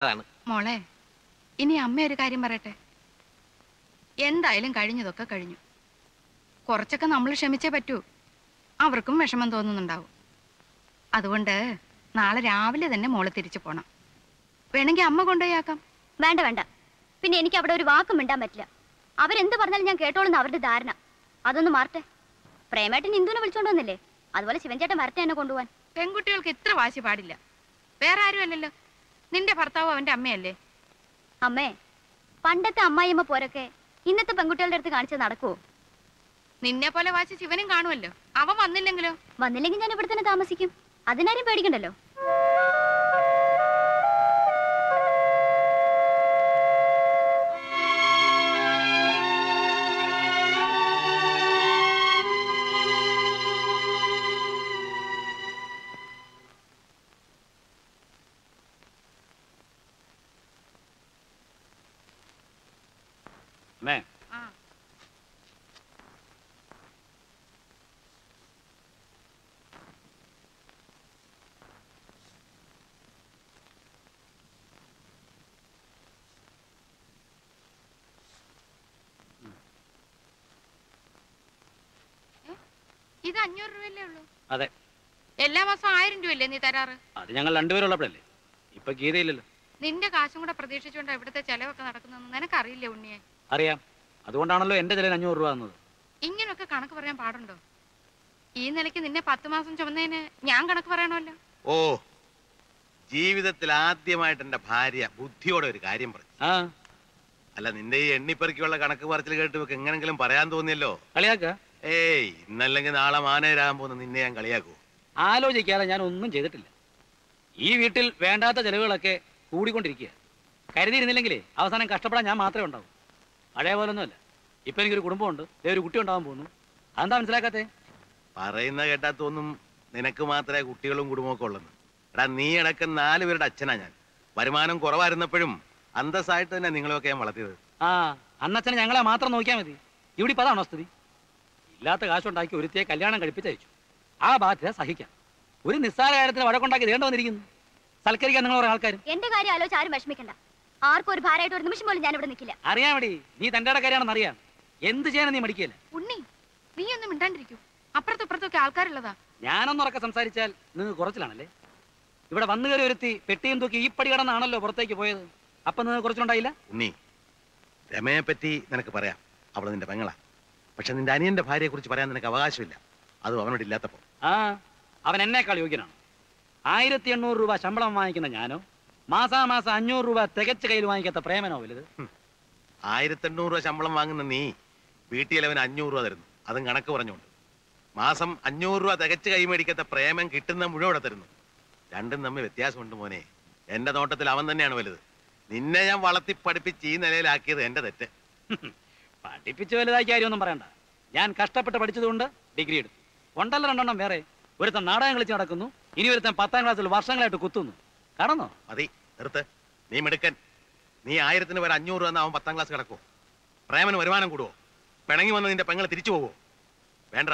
അതാണ്. മോളെ, ഇനി അമ്മ ഒരു കാര്യം പറയട്ടെ. എന്തായാലും കഴിഞ്ഞതൊക്കെ കഴിഞ്ഞു. കുറച്ചൊക്കെ നമ്മൾ ക്ഷമിച്ചേ പറ്റൂ. അവർക്കും വിഷമം തോന്നുന്നുണ്ടാവും. അതുകൊണ്ട് നാളെ രാവിലെ തന്നെ മോള് തിരിച്ചു പോണം. വേണമെങ്കിൽ അമ്മ കൊണ്ടുപോയാക്കാം. വേണ്ട വേണ്ട. പിന്നെ എനിക്ക് അവിടെ ഒരു വാക്കും മിണ്ടാൻ പറ്റില്ല. അവരെന്ത് പറഞ്ഞാലും ഞാൻ കേട്ടോളുന്ന അവരുടെ ധാരണ. അതൊന്ന് മാറട്ടെ. പ്രേമേട്ടൻ ഇന്ദുവിനെ വിളിച്ചോണ്ട് വന്നില്ലേ, അതുപോലെ ശിവൻചേട്ടൻ വരട്ടെ എന്നെ കൊണ്ടുപോവാൻ. പെൺകുട്ടികൾക്ക് ഇത്ര വാശി പാടില്ല. വേറെ ആരും അല്ലല്ലോ, നിന്റെ ഭർത്താവ് അവന്റെ അമ്മയല്ലേ. അമ്മേ, പണ്ടത്തെ അമ്മായിയമ്മ പോരൊക്കെ ഇന്നത്തെ പെൺകുട്ടികളുടെ അടുത്ത് കാണിച്ചത് നടക്കുവോ? നിന്നെ പോലെ വാശി ശിവനും കാണുമല്ലോ. അവൻ വന്നില്ലെങ്കിലോ? വന്നില്ലെങ്കിൽ ഞാൻ ഇവിടെ തന്നെ താമസിക്കും. അതിനാരും പേടിക്കണ്ടല്ലോ. ഇത് 500 രൂപയല്ലേ ഉള്ളൂ? അതെ. എല്ലാ മാസം 1000 രൂപയല്ലേ നീ തരാറ്? അത് ഞങ്ങൾ രണ്ടുപേരുള്ളപ്പോഴല്ലേ. ഇപ്പൊ ഗീതയില്ലല്ലോ. നിന്റെ കാശും കൂടെ പ്രതീക്ഷിച്ചുകൊണ്ട് ഇവിടുത്തെ ചെലവൊക്കെ നടക്കുന്നതെന്ന് നിനക്കറിയില്ലേ ഉണ്ണിയെ? അറിയാം. അതുകൊണ്ടാണല്ലോ എന്റെ ചെലവിന് 500 രൂപ തന്നത്. ഇങ്ങനൊക്കെ കണക്ക് പറയാൻ പാടുണ്ടോ? ഈ നിലയ്ക്ക് നിന്നെ 10 മാസം ചുമന്നതിന് ഞാൻ കണക്ക് പറയണമല്ലോ. ഓ, ജീവിതത്തിൽ ആദ്യമായിട്ട് എന്റെ ഭാര്യ ബുദ്ധിയോടെ ഒരു കാര്യം പറഞ്ഞു. അല്ല, നിന്റെ ഈ എണ്ണിപ്പെറുക്കിയുള്ള കണക്ക് പറച്ചിൽ കേട്ട് എങ്ങനെങ്കിലും പറയാൻ തോന്നിയല്ലോ. കളിയാക്ക? ഏയ്, ഇന്നല്ലെങ്കിൽ നാളെ മാനേരാകാൻ പോകുന്ന നിന്നെ ഞാൻ കളിയാക്കൂ. ആലോചിക്കാതെ ഞാൻ ഒന്നും ചെയ്തിട്ടില്ല. ഈ വീട്ടിൽ വേണ്ടാത്ത ചെലവുകളൊക്കെ കൂടിക്കൊണ്ടിരിക്കുക. കരുതിയിരുന്നില്ലെങ്കിലേ അവസാനം കഷ്ടപ്പെടാൻ ഞാൻ മാത്രമേ ഉണ്ടാവൂ. പഴയ പോലൊന്നുമല്ല. ഇപ്പൊ എനിക്കൊരു കുടുംബമുണ്ട്, ഒരു കുട്ടി ഉണ്ടാവാൻ പോകുന്നു. അതെന്താ മനസ്സിലാക്കാത്തേ? പറയുന്ന കേട്ടാത്തൊന്നും നിനക്ക് മാത്രമേ കുട്ടികളും കുടുംബമൊക്കെ ഉള്ളെന്ന്. എടാ, നീ അടക്കം 4 പേരുടെ അച്ഛനാ ഞാൻ. വരുമാനം കുറവായിരുന്നപ്പോഴും അന്തസ്സായിട്ട് തന്നെ നിങ്ങളെയൊക്കെ ഞാൻ വളർത്തിയത്. അന്നച്ഛനെ ഞങ്ങളെ മാത്രം നോക്കിയാൽ മതി. ഇവിടെ ഇപ്പൊ അതാണോ സ്ഥിതി? ഇല്ലാത്ത കാശുണ്ടാക്കി ഒരുത്തിയെ കല്യാണം കഴിപ്പിച്ചയച്ചു. ആ ബാധ്യത സഹിക്കാം. ഒരു നിസ്സാര കാര്യത്തിന് വഴക്കുണ്ടാക്കി ദേണ്ട വന്നിരിക്കുന്നു. സൽക്കരിക്കാൻ നിങ്ങൾ പറയുന്ന ആൾക്കാർ. എന്റെ കാര്യം ആലോചിച്ച് ആരും വിഷമിക്കണ്ട. ആർക്കും ഒരു ഭാരമായിട്ട് ഒരു നിമിഷം പോലും ഞാൻ ഇവിടെ നിൽക്കില്ല. അറിയാൻ വേണ്ടി നീ തന്റെ കാര്യമാണെന്ന് അറിയാം. എന്ത് ചെയ്യാനും നീ മടിക്കില്ല. ഉണ്ണി, നീ ഒന്നും മിണ്ടാണ്ടിരിക്കൂ. അപ്പുറത്തും ഇപ്പുറത്തൊക്കെ ആൾക്കാരുള്ളതാ. ഞാനൊന്നുറക്കെ സംസാരിച്ചാൽ നിങ്ങൾ കുറച്ചിലാണല്ലേ. ഇവിടെ വന്നു കയറി ഒരുത്തി പെട്ടിയും തൂക്കി ഈ പടി കടന്നാണല്ലോ പുറത്തേക്ക് പോയത്. അപ്പൊ നിങ്ങൾ കുറച്ചിലുണ്ടായില്ല. ഉണ്ണി, രമയെ പറ്റി നിനക്ക് പറയാം. അവള് നിന്റെ പെങ്ങളാ. പക്ഷെ നിന്റെ അനിയന്റെ ഭാര്യയെ കുറിച്ച് പറയാൻ നിനക്ക് അവകാശമില്ല. അതും അവനോട് ഇല്ലാത്തപ്പോ. അവൻ എന്നെക്കാൾ യോഗ്യനാണ്. 1800 രൂപ ശമ്പളം വാങ്ങിക്കുന്ന ഞാനോ, മാസാമാസം 500 രൂപ തികച്ച് കയ്യിൽ വാങ്ങിക്കാത്ത പ്രേമനോ വലുത്? 1800 രൂപ ശമ്പളം വാങ്ങുന്ന നീ വീട്ടിൽ അവന് 500 രൂപ തരുന്നു. അതും കണക്ക് പറഞ്ഞുകൊണ്ട്. മാസം 500 രൂപ തികച്ച് കൈ മേടിക്കാത്ത പ്രേമൻ കിട്ടുന്ന മുഴുവൻ തരുന്നു. രണ്ടും തമ്മിൽ വ്യത്യാസമുണ്ട് മോനെ. എന്റെ നോട്ടത്തിൽ അവൻ തന്നെയാണ് വലുത്. നിന്നെ ഞാൻ വളർത്തി പഠിപ്പിച്ച് ഈ നിലയിലാക്കിയത് എന്റെ തെറ്റ്. പഠിപ്പിച്ച് വലുതാക്കിയ കാര്യമൊന്നും പറയണ്ട. ഞാൻ കഷ്ടപ്പെട്ട് പഠിച്ചതുകൊണ്ട് ഡിഗ്രി എടുത്തു. കൊണ്ടല്ല 2 എണ്ണം വേറെ. ഒരുത്തൻ നാടകം കളിച്ച് നടക്കുന്നു, ഇനി ഒരുത്തൻ 10ാം ക്ലാസ്സിൽ വർഷങ്ങളായിട്ട് കുത്തുന്നു. കടന്നോ? മതി, നിർത്ത്. നീ മിടുക്കൻ. നീ 1000-ന് വരെ 500 രൂപ അവൻ 10ാം ക്ലാസ് കിടക്കുവോ? പ്രേമന് വരുമാനം കൂടുവോ? പിണങ്ങി വന്ന് നിന്റെ പെങ്ങൾ തിരിച്ചു പോവോ? വേണ്ട.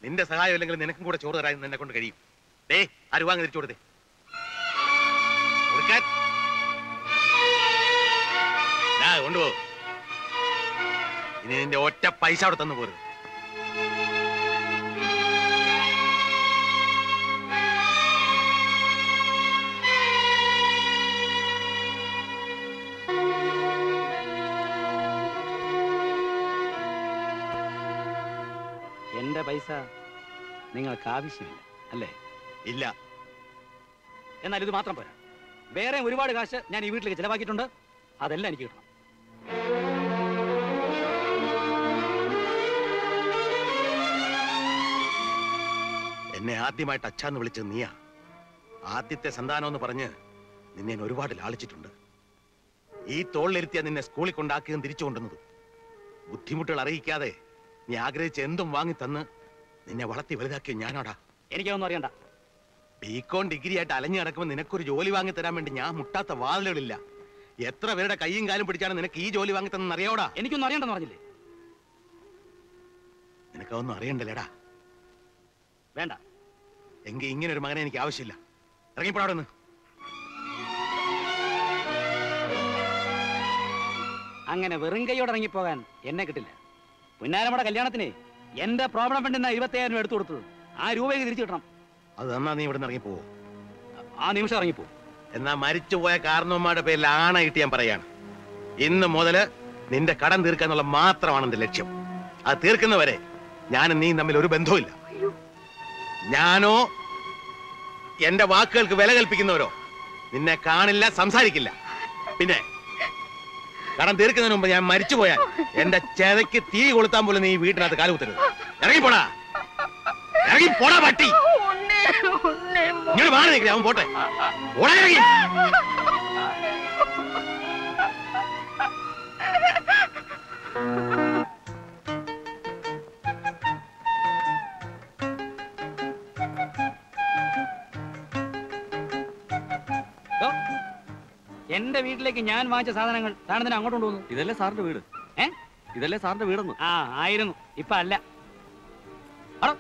നിന്റെ സഹായം ഇല്ലെങ്കിൽ നിനക്കും കൂടെ ചോറ് തരാൻ നിന്നെ കൊണ്ട് കഴിയും. ഡേ, ആ രൂപ അങ്ങ് തിരിച്ചു കൊടുത്തേ. കൊണ്ടുപോ. ഇനി നിന്റെ ഒറ്റ പൈസ അവിടെ തന്നു പോരുത്. എന്റെ പൈസ നിങ്ങൾക്ക് ആവശ്യമില്ല അല്ലേ? ഇല്ല. എന്നാൽ ഇത് മാത്രം പോരാ. വേറെ ഒരുപാട് കാശ് ഞാൻ ഈ വീട്ടിലേക്ക് ചെലവാക്കിയിട്ടുണ്ട്. അതെല്ലാം എനിക്ക് കിട്ടണം. എന്നെ ആദ്യമായിട്ട് അച്ഛാന്ന് വിളിച്ചത് നീയാ. ആദ്യത്തെ സന്താനം എന്ന് പറഞ്ഞ് നിന്നെ ഒരുപാട് ലാളിച്ചിട്ടുണ്ട്. ഈ തോളിലിരുത്തിയാ നിന്നെ സ്കൂളിൽ കൊണ്ടാക്കുകയും തിരിച്ചു കൊണ്ടുവന്നത്. ബുദ്ധിമുട്ടുകൾ അറിയിക്കാതെ നീ ആഗ്രഹിച്ച് എന്തും വാങ്ങി തന്ന് നിന്നെ വളർത്തി വലുതാക്കിയ ഞാനാടാ. എനിക്കൊന്നും അറിയണ്ട. ബികോം ഡിഗ്രി ആയിട്ട് അലഞ്ഞു കിടക്കുമ്പോൾ നിനക്കൊരു ജോലി വാങ്ങി തരാൻ വേണ്ടി ഞാൻ മുട്ടാത്ത വാതിലുകളില്ല. എത്ര പേരുടെ കൈയും കാലും പിടിച്ചാണ് നിനക്ക് ഈ ജോലി വാങ്ങി തന്നെ അറിയാവോടാ? എനിക്കൊന്നും അറിയണ്ടെന്ന് പറഞ്ഞില്ലേ? നിനക്കൊന്നും അറിയണ്ടല്ലേടാ. വേണ്ട. എങ്കിൽ ഇങ്ങനെ ഒരു മകനെ എനിക്ക് ആവശ്യമില്ല. ഇറങ്ങിപ്പോടാ. അങ്ങനെ വെറും കൈയോടെ ഇറങ്ങിപ്പോകാൻ എന്നെ കിട്ടില്ല. പുന്നാരമ്മയുടെ കല്യാണത്തിന് എന്റെ പ്രോബ്ലം ഫണ്ടിൽ നിന്ന് 25,000 രൂപ എടുത്തു കൊടുത്തത് ആ രൂപയ്ക്ക് തിരിച്ചു കിട്ടണം. അത് തന്നാ നീ ഇവിടെ നിന്ന് ഇറങ്ങിപ്പോവോ? ആ നിമിഷം ഇറങ്ങിപ്പോ. എന്നാ മരിച്ചുപോയ കാരണവന്മാരുടെ പേരിൽ ആണയിട്ട് ഞാൻ പറയാണ്, ഇന്ന് മുതല് നിന്റെ കടം തീർക്കാന്നുള്ള മാത്രമാണ് എന്റെ ലക്ഷ്യം. അത് തീർക്കുന്നവരെ ഞാനും നീ തമ്മിൽ ഒരു ബന്ധവുമില്ല. ഞാനോ എന്റെ വാക്കുകൾക്ക് വില കൽപ്പിക്കുന്നവരോ നിന്നെ കാണില്ല, സംസാരിക്കില്ല. പിന്നെ കടം തീർക്കുന്നതിന് മുമ്പ് ഞാൻ മരിച്ചു പോയാൽ എന്റെ ചെതയ്ക്ക് തീ കൊളുത്താൻ പോലും നീ വീട്ടിനകത്ത് കാലുകുത്തരുത്. ഇറങ്ങിപ്പോടാ, ഇറങ്ങിപ്പോടാ പട്ടി. ഇങ്ങോട്ട് മാറി നിൽക്കില്ല, അവൻ പോട്ടെ. ഓടാ ഇറങ്ങി. ദോ, എന്റെ വീട്ടിലേക്ക് ഞാൻ വാങ്ങിച്ച സാധനങ്ങൾ താനെന്തിനാ അങ്ങോട്ട് കൊണ്ടുപോകുന്നു? ഇതല്ലേ സാറിന്റെ വീട്? ഏ? ഇതല്ലേ സാറിന്റെ വീടെന്ന്? ആ ആയിരുന്നു, ഇപ്പൊ അല്ല. അടോ.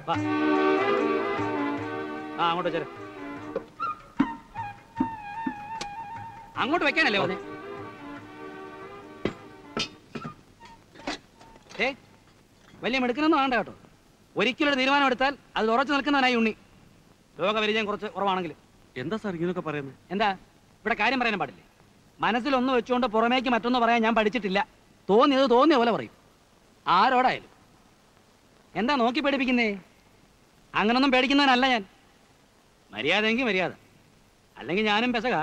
വാ. ആ അങ്ങോട്ട് വെച്ചേരെ. അങ്ങോട്ട് വെക്കാനല്ലേ പറഞ്ഞേ? വലിയ മെടുക്കനൊന്നും വേണ്ട കേട്ടോ. ഒരിക്കലും ഒരു തീരുമാനം എടുത്താൽ അത് ഉറച്ചു നിൽക്കുന്നവനായി ഉണ്ണി. രോഗപരിചയം കുറച്ച് കുറവാണെങ്കിൽ. എന്താ സാർ ഇങ്ങനെയൊക്കെ പറയുന്നത്? എന്താ ഇവിടെ കാര്യം പറയാൻ പാടില്ലേ? മനസ്സിലൊന്ന് വെച്ചുകൊണ്ട് പുറമേക്ക് മറ്റൊന്ന് പറയാൻ ഞാൻ പഠിച്ചിട്ടില്ല. തോന്നിയത് തോന്നിയ പോലെ പറയും, ആരോടായാലും. എന്താ നോക്കി പേടിപ്പിക്കുന്നേ? അങ്ങനൊന്നും പേടിക്കുന്നവനല്ല ഞാൻ. മര്യാദയെങ്കിൽ മര്യാദ, അല്ലെങ്കിൽ ഞാനും പെസക.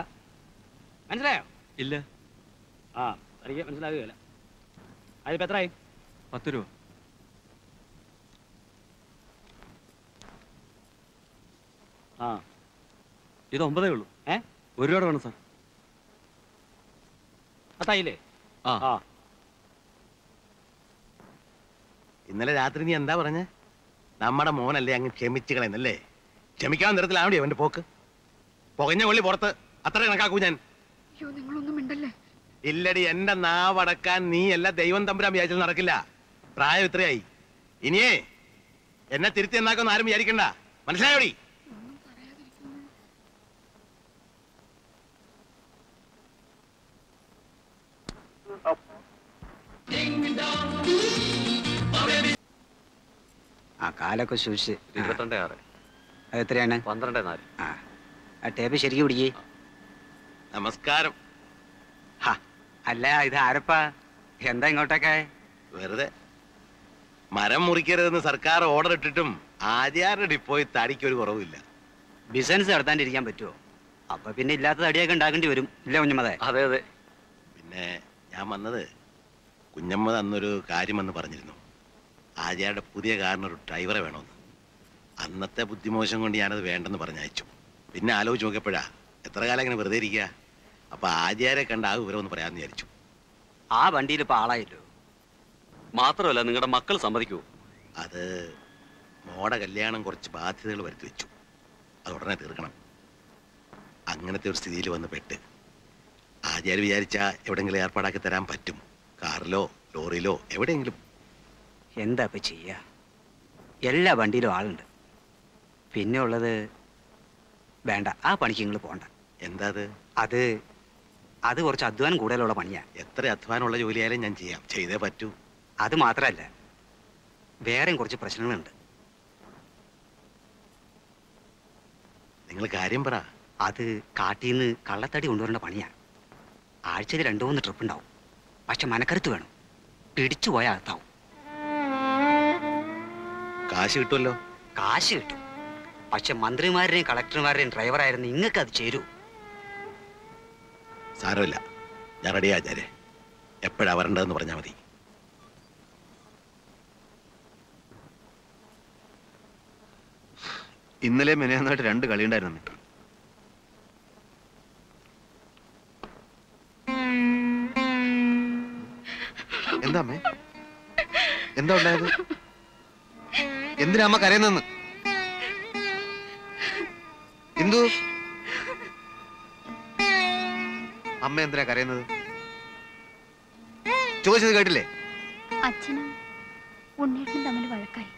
മനസ്സിലായോ? ഇല്ല. ആ എനിക്ക് മനസ്സിലാകുകയില്ല. അതിപ്പോ എത്രയായി? 10 രൂപ. ആ ഇത് 9 ഉള്ളൂ. 1 രൂപ വേണം സാർ. പത്തായില്ലേ? ആ. ആ ഇന്നലെ രാത്രി നീ എന്താ പറഞ്ഞേ? നമ്മുടെ മോനല്ലേ അങ്ങ് ക്ഷമിച്ചു കളയുന്നല്ലേ? ക്ഷമിക്കാൻ നിരത്തിലാവണ്ടേ അവന്റെ പോക്ക്? പുകഞ്ഞ കൊള്ളി പുറത്ത്, അത്ര കണക്കാക്കൂ ഞാൻ. അയ്യോ, നിങ്ങളൊന്നും മിണ്ടല്ലേ. ഇല്ലടി, എന്റെ നാവടക്കാൻ നീ അല്ല ദൈവം തമ്പുരാൻ വിചാരിച്ചാൽ നടക്കില്ല. പ്രായം ഇത്രയായി. ഇനിയേ എന്നെ തിരുത്തി എന്നാക്കൊന്നും ആരും വിചാരിക്കണ്ട. മനസ്സിലായോടി? ആ കാലൊക്കെ സൂക്ഷിച്ച്. 22.6. അത് എത്രയാണ്? 12.4. ആ ടേപ്പ് ശരിക്കും പിടിക്കേ. നമസ്കാരം. അല്ല, ഇത് ആരപ്പാ? എന്താ ഇങ്ങോട്ടൊക്കെ? വെറുതെ. മരം മുറിക്കരുതെന്ന് സർക്കാർ ഓർഡർ ഇട്ടിട്ടും ആചാര്യ ഡിപ്പോയി തടിക്ക് ഒരു കുറവില്ല. ബിസിനസ് നടത്താണ്ടിരിക്കാൻ പറ്റുമോ? അപ്പൊ പിന്നെ ഇല്ലാത്ത തടിയൊക്കെ ഉണ്ടാക്കേണ്ടി വരും, ഇല്ല കുഞ്ഞമ്മതെ? അതെ അതെ. പിന്നെ ഞാൻ വന്നത്, കുഞ്ഞമ്മ അന്നൊരു കാര്യമെന്ന് പറഞ്ഞിരുന്നു. ആചാര്യയുടെ പുതിയ കാറിനൊരു ഡ്രൈവറെ വേണമെന്ന്. അന്നത്തെ ബുദ്ധിമോശം കൊണ്ട് ഞാനത് വേണ്ടെന്ന് പറഞ്ഞയച്ചു. പിന്നെ ആലോചിച്ച് നോക്കിയപ്പോഴാ എത്ര കാലം ഇങ്ങനെ വെറുതെ ഇരിക്കുക. അപ്പൊ ആചാര്യെ കണ്ട ആ വിവരം ഒന്ന് പറയാമെന്ന് വിചാരിച്ചു. ആ വണ്ടിയിൽ ഇപ്പൊ ആളായില്ലോ. മാത്രമല്ല, നിങ്ങളുടെ മക്കൾ സമ്മതിക്കുമോ? അത് മോടെ കല്യാണം കുറച്ച് ബാധ്യതകൾ വരുത്തി വെച്ചു. അത് ഉടനെ തീർക്കണം. അങ്ങനത്തെ ഒരു സ്ഥിതിയിൽ വന്ന് പെട്ട് ആചാര്യ വിചാരിച്ച എവിടെയെങ്കിലും ഏർപ്പാടാക്കി തരാൻ പറ്റും. കാറിലോ ലോറിയിലോ എവിടെയെങ്കിലും. എന്താ ഇപ്പൊ ചെയ്യാ? എല്ലാ വണ്ടിയിലും ആളുണ്ട്. പിന്നെ ഉള്ളത്, വേണ്ട, ആ പണിക്ക് നിങ്ങൾ പോണ്ട. എന്താ അത് അത് കുറച്ച് അധ്വാനം കൂടുതലുള്ള പണിയാ. എത്ര അധ്വാനമുള്ള ജോലിയായാലും ഞാൻ ചെയ്യാം. ചെയ്തേ പറ്റൂ. അത് മാത്രല്ല, വേറെയും കുറച്ച് പ്രശ്നങ്ങളുണ്ട്. നിങ്ങൾ കാര്യം പറ. അത് കാട്ടിന്ന് കള്ളത്തടി കൊണ്ടുവരേണ്ട പണിയാ. ആഴ്ചയിൽ 2-3 ട്രിപ്പ് ഉണ്ടാവും. പക്ഷെ മനക്കരുത്ത് വേണം. പിടിച്ചു പോയാൽ അകത്താവും. കാശ് കിട്ടുമല്ലോ? കാശ് കിട്ടും. പക്ഷെ മന്ത്രിമാരുടെയും കളക്ടർമാരുടെയും ഡ്രൈവറായിരുന്നു നിങ്ങൾക്ക് അത് ചേരൂ. സാരമില്ല, ഞാൻ റെഡിയാ ആചാര്യ. എപ്പോഴാ വരേണ്ടതെന്ന് പറഞ്ഞാൽ മതി. ഇന്നലെ മെനയാന്നായിട്ട് 2 കളി ഉണ്ടായിരുന്നു. എന്താ അമ്മേ? എന്താ ഉണ്ടായത്? എന്തിനാ അമ്മ കരയുന്നെന്ന്? എന്തു? അമ്മ എന്തിനാ കരയുന്നത്? ചോദിച്ചത് കേട്ടില്ലേ? അച്ഛനും ഉണ്ണേട്ടനും തമ്മിൽ വഴക്കായി.